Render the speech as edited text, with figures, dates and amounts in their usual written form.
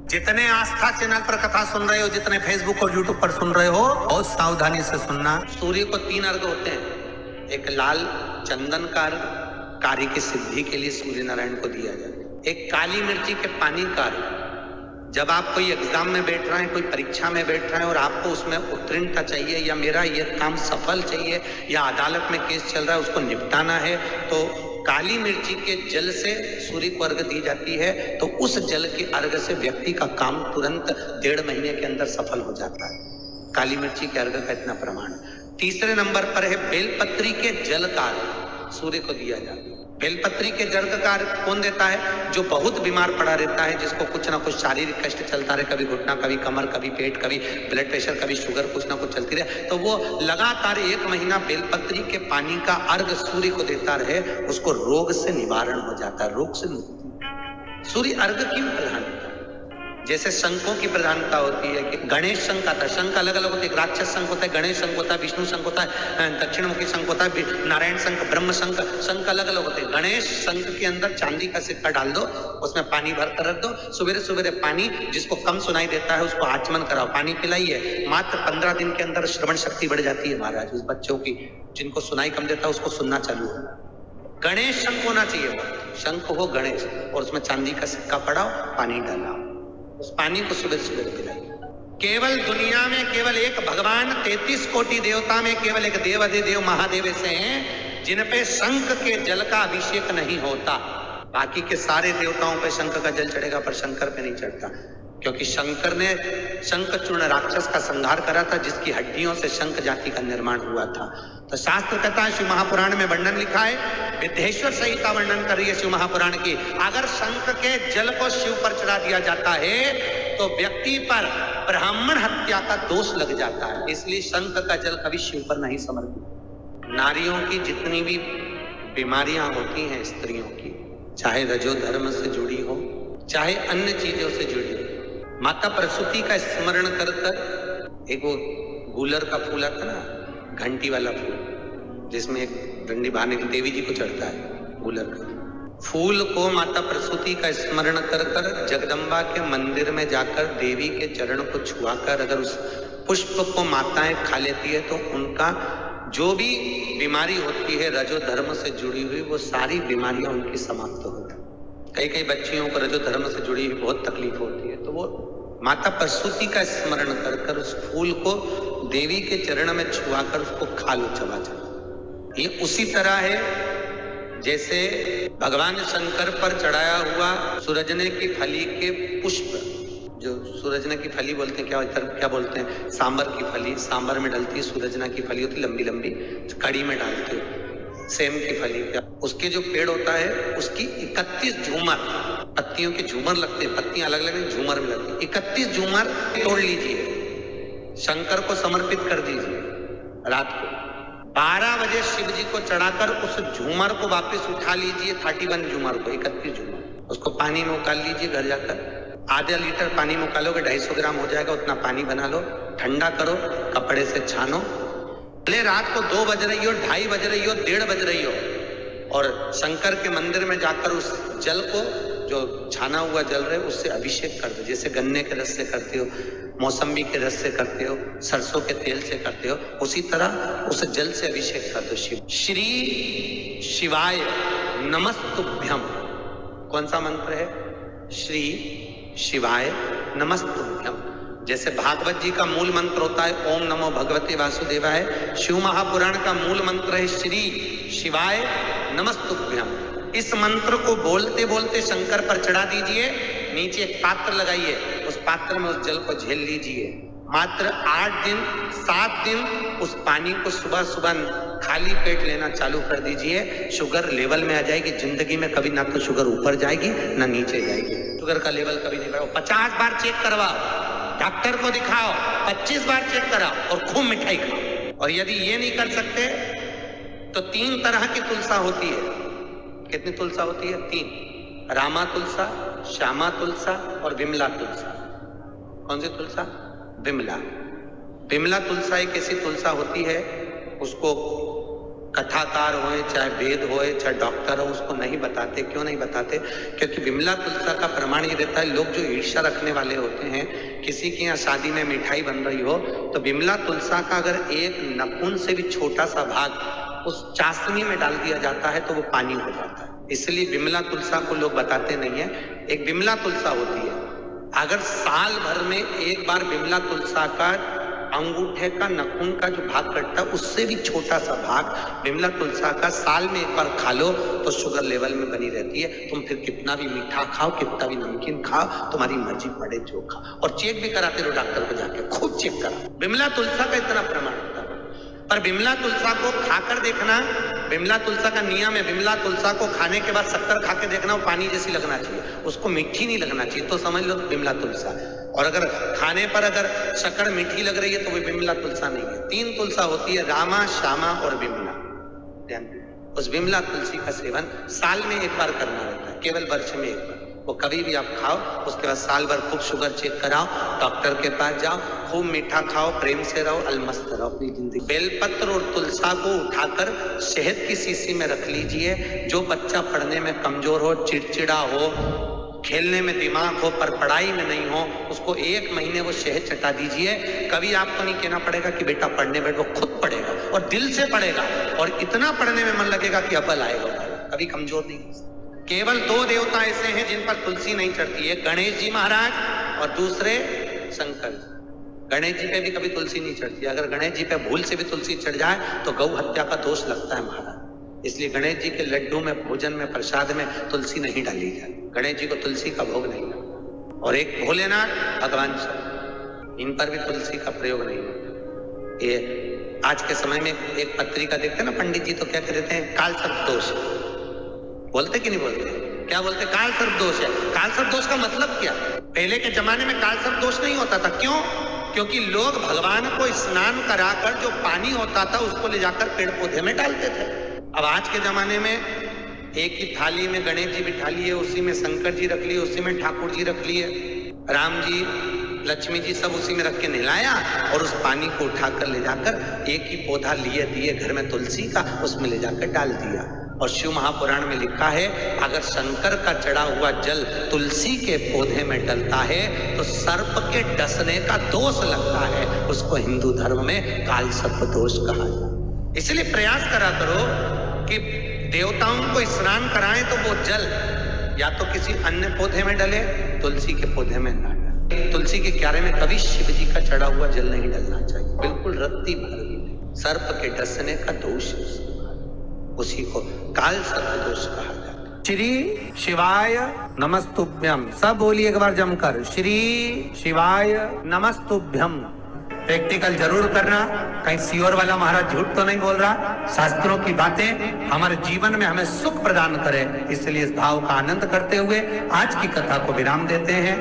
जितने आस्था चैनल पर कथा सुन रहे हो, जितने फेसबुक और यूट्यूब पर सुन रहे हो, बहुत सावधानी से सुनना। सूर्य को 3 अर्घ होते हैं। एक लाल चंदन का अर्घ, कार्य की सिद्धि के लिए सूर्य नारायण को दिया जाता है। एक काली मिर्ची के पानी का अर्घ, जब आप कोई एग्जाम में बैठ रहे हैं, कोई परीक्षा में बैठ रहे हैं और आपको उसमें उत्तीर्णता चाहिए, या मेरा ये काम सफल चाहिए, या अदालत में केस चल रहा है उसको निपटाना है, तो काली मिर्ची के जल से सूर्य को अर्घ दी जाती है। तो उस जल के अर्घ से व्यक्ति का काम तुरंत 1.5 महीने के अंदर सफल हो जाता है। काली मिर्ची के अर्घ का इतना प्रमाण। तीसरे नंबर पर है बेलपत्री के जल का अर्घ, सूर्य को दिया जाता है। बेलपत्री के जल का अर्घ कौन देता है? जो बहुत बीमार पड़ा रहता है, जिसको कुछ ना कुछ शारीरिक कष्ट चलता रहे, कभी घुटना, कभी कमर, कभी पेट, कभी ब्लड प्रेशर, कभी शुगर, कुछ ना कुछ चलती रहे, तो वो लगातार 1 महीना बेलपत्री के पानी का अर्घ सूर्य को देता रहे, उसको रोग से निवारण हो जाता है, रोग से मुक्ति। सूर्य अर्घ की प्रधानता, जैसे शंखों की प्रधानता होती है कि गणेश शंख आता है। शंख अलग अलग होते हैं, राक्षस शंख होता है, गणेश शंख होता है, विष्णु शंख होता है, दक्षिणमुखी शंख होता है, नारायण शंख, ब्रह्म शंख, शंख अलग अलग होते हैं। गणेश शंख के अंदर चांदी का सिक्का डाल दो, उसमें पानी भर कर रख दो, सवेरे सवेरे पानी, जिसको कम सुनाई देता है उसको आचमन कराओ, पानी पिलाइए। मात्र 15 दिन के अंदर श्रवण शक्ति बढ़ जाती है महाराज। उस बच्चों की जिनको सुनाई कम देता है उसको सुनना चालू हो। गणेश शंख होना चाहिए, शंख हो गणेश, और उसमें चांदी का सिक्का पड़ाओ, पानी डालाओ, उस पानी को सुबह सुबह पिलाइए। केवल दुनिया में केवल एक भगवान 33 कोटि देवता में केवल एक देव अधिदेव महादेव ऐसे हैं जिन पे शंख के जल का अभिषेक नहीं होता। बाकी के सारे देवताओं पे शंख का जल चढ़ेगा, पर शंकर पे नहीं चढ़ता, क्योंकि शंकर ने शंखचूर्ण राक्षस का संहार करा था, जिसकी हड्डियों से शंख जाति का निर्माण हुआ था। तो शास्त्र कहता है, शिव महापुराण में वर्णन लिखा है, विद्येश्वर सहित का वर्णन कर रही है शिव महापुराण की, अगर शंख के जल को शिव पर चढ़ा दिया जाता है तो व्यक्ति पर ब्राह्मण हत्या का दोष लग जाता है। इसलिए शंख का जल कभी शिव पर नहीं समर्पित। नारियों की जितनी भी बीमारियां होती हैं, स्त्रियों की, चाहे रजो धर्म से जुड़ी हो, चाहे अन्य चीजों से जुड़ी हो, माता प्रसूति का स्मरण कर कर, एक वो गूलर का फूल आता ना, घंटी वाला फूल, जिसमें एक डंडी बांधने की देवी जी को चढ़ता है, गूलर का फूल को माता प्रसूति का स्मरण कर कर जगदम्बा के मंदिर में जाकर देवी के चरण को छुआकर अगर उस पुष्प को माताएं खा लेती है तो उनका जो भी बीमारी होती है रजो धर्म से जुड़ी हुई, वो सारी बीमारियां उनकी समाप्त होती है। कई कई बच्चियों को रजो धर्म से जुड़ी हुई बहुत तकलीफ होती है, तो वो माता प्रसूति का स्मरण कर कर उस फूल को देवी के चरण में छुआकर उसको खा लो, चबा चबा। ये उसी तरह है जैसे भगवान शंकर पर चढ़ाया हुआ सूरजने की फली के पुष्प, जो सूरजना की फली बोलते हैं, क्या बोलते हैं, सांबर की फली, सांबर में डलती है, सूरजना की फली होती लंबी लंबी, कड़ी में डालते हो, सेम की फली, उसके जो पेड़ होता है उसकी 31 झूमर, पत्तियों के झूमर लगते हैं, पत्तियां अलग अलग झूमर में लगती है, 31 झूमर तोड़ लीजिए, शंकर को समर्पित कर दीजिए। रात को 12 बजे शिव जी को चढ़ाकर उस झूमर को वापस उठा लीजिए, 31 झूमर को, 31 झूमर, उसको पानी में उकाल लीजिए। घर जाकर आधा लीटर पानी में उकालोगे, 250 ग्राम हो जाएगा, उतना पानी बना लो, ठंडा करो, कपड़े से छानो। भले रात को 2 बज रही हो, 2:30 बज रही हो, 1:30 बज रही हो, और शंकर के मंदिर में जाकर उस जल को, जो छाना हुआ जल रहे, उससे अभिषेक कर दो। जैसे गन्ने के रस से करते हो, मौसम्बी के रस से करते हो, सरसों के तेल से करते हो, उसी तरह उस जल से अभिषेक कर दो। शिव श्री शिवाय नमस्तुभ्यम, कौन सा मंत्र है? श्री शिवाय नमस्तुभ्यम। जैसे भागवत जी का मूल मंत्र होता है ओम नमो भगवते वासुदेवाय, शिव महापुराण का मूल मंत्र है श्री शिवाय नमस्तुभ्यम। इस मंत्र को बोलते बोलते शंकर पर चढ़ा दीजिए, नीचे एक पात्र लगाइए, उस पात्र में उस जल को झेल लीजिए। मात्र 8 दिन 7 दिन उस पानी को सुबह सुबह खाली पेट लेना चालू कर दीजिए, शुगर लेवल में आ जाएगी। जिंदगी में कभी ना तो शुगर ऊपर जाएगी ना नीचे जाएगी, शुगर का लेवल कभी नहीं बढ़ाओ। 50 बार चेक करवाओ, डॉक्टर को दिखाओ, 25 बार चेक कराओ, और खूब मिठाई खाओ। और यदि ये नहीं कर सकते तो 3 तरह की तुलसा होती है। कितनी तुलसा होती है? 3, रामा तुलसा, श्यामा तुलसा और विमला तुलसा। कौन सी तुलसा? विमला। विमला तुलसा एक ऐसी तुलसा होती है, उसको कथाकार होए, चाहे वेद होए, चाहे डॉक्टर हो, उसको नहीं बताते। क्यों नहीं बताते? क्योंकि बिमला तुलसा का प्रमाण ये रहता है, लोग जो ईर्ष्या रखने वाले होते हैं, किसी के यहाँ शादी में मिठाई बन रही हो तो बिमला तुलसा का अगर एक नखून से भी छोटा सा भाग उस चाशनी में डाल दिया जाता है तो वो पानी हो जाता है। इसलिए बिमला तुलसा को लोग बताते नहीं है। एक बिमला तुलसा होती है, अगर साल भर में एक बार बिमला तुलसा का अंगूठे का नखून का जो भाग कटता है उससे भी छोटा सा भाग बिमला तुलसा का साल में एक बार खा लो तो शुगर लेवल में बनी रहती है। तुम फिर कितना भी मीठा खाओ, कितना भी नमकीन खाओ, तुम्हारी मर्जी पड़े जो खाओ। और चेक भी कराते रहो डॉक्टर को जाके, खूब चेक करा। बिमला तुलसा का इतना प्रमाण होता है। पर बिमला तुलसा को खाकर देखना, बिमला तुलसा का नियम है, बिमला तुलसा को खाने के बाद शक्कर खा के देखना, वो पानी जैसी लगना चाहिए, उसको मीठी नहीं लगना चाहिए, तो समझ लो बिमला तुलसा। और अगर खाने पर अगर शक्कर मीठी लग रही है तो वो बिमला तुलसा नहीं है। 3 तुलसा होती है, रामा, श्यामा और बिमला। उस बिमला तुलसी का सेवन साल में एक बार करना रहता है, केवल वर्ष में एक बार। वो कभी भी आप खाओ, उसके बाद साल भर खूब शुगर चेक कराओ, डॉक्टर के पास जाओ, खूब मीठा खाओ, प्रेम से रहो, अलमस्त रहो अपनी जिंदगी। बेलपत्र और तुलसा को उठाकर शहद की शीशी में रख लीजिए। जो बच्चा पढ़ने में कमजोर हो, चिड़चिड़ा हो, खेलने में दिमाग हो पर पढ़ाई में नहीं हो, उसको 1 महीने वो शहद चटा दीजिए। कभी आपको नहीं कहना पड़ेगा कि बेटा पढ़ने बैठ, वो खुद पढ़ेगा और दिल से पढ़ेगा और इतना पढ़ने में मन लगेगा कि अव्वल आएगा, कभी कमजोर नहीं। केवल 2 देवता ऐसे हैं जिन पर तुलसी नहीं चढ़ती है, गणेश जी महाराज और दूसरे शंकर जी। गणेश जी पे भी कभी तुलसी नहीं चढ़ती। अगर गणेश जी पे भूल से भी तुलसी चढ़ जाए तो गौ हत्या का दोष लगता है महाराज। इसलिए गणेश जी के लड्डू में, भोजन में, प्रसाद में तुलसी नहीं डाली जाए। गणेश जी को तुलसी का भोग नहीं लगता। और एक भोलेनाथ, भगवान शिव, इन पर भी तुलसी का प्रयोग नहीं होता। ये आज के समय में एक पत्रिका देखते हैं ना पंडित जी, तो क्या कहते हैं, काल सर्प दोष बोलते कि नहीं बोलते? क्या बोलते? काल सर्प दोष है। काल सर्प दोष का मतलब क्या? पहले के जमाने में काल सर्प दोष नहीं होता था। क्यों? क्योंकि लोग भगवान को स्नान कराकर जो पानी होता था उसको ले जाकर पेड़ पौधे में डालते थे। अब आज के जमाने में एक ही थाली में गणेश जी बिठा लिए, उसी में शंकर जी रख लिए, उसी में ठाकुर जी रख लिए, राम जी, लक्ष्मी जी सब उसी में रख के नहलाया और उस पानी को उठाकर ले जाकर एक ही पौधा लिए दिए घर में तुलसी का, उसमें ले जाकर डाल दिया। और शिव महापुराण में लिखा है, अगर शंकर का चढ़ा हुआ जल तुलसी के पौधे में डलता है तो सर्प के डसने का दोष लगता है। उसको हिंदू धर्म में काल सर्प दोष कहा जाता। इसलिए प्रयास करा करो कि देवताओं को स्नान कराएं तो वो जल या तो किसी अन्य पौधे में डले, तुलसी के पौधे में ना डले। तुलसी के क्यारे में कभी शिव जी का चढ़ा हुआ जल नहीं डलना चाहिए, बिल्कुल रत्ती भर भी नहीं। सर्प के डसने का दोष है, उसी को काल सर्प दोष कहा जाता है। श्री शिवाय नमस्तुभ्यम, सब बोलिए एक बार जमकर, श्री शिवाय नमस्तुभ्यम। प्रैक्टिकल जरूर करना, कहीं सियोर वाला महाराज झूठ तो नहीं बोल रहा। शास्त्रों की बातें हमारे जीवन में हमें सुख प्रदान करे, इसलिए इस भाव का आनंद करते हुए आज की कथा को विराम देते हैं।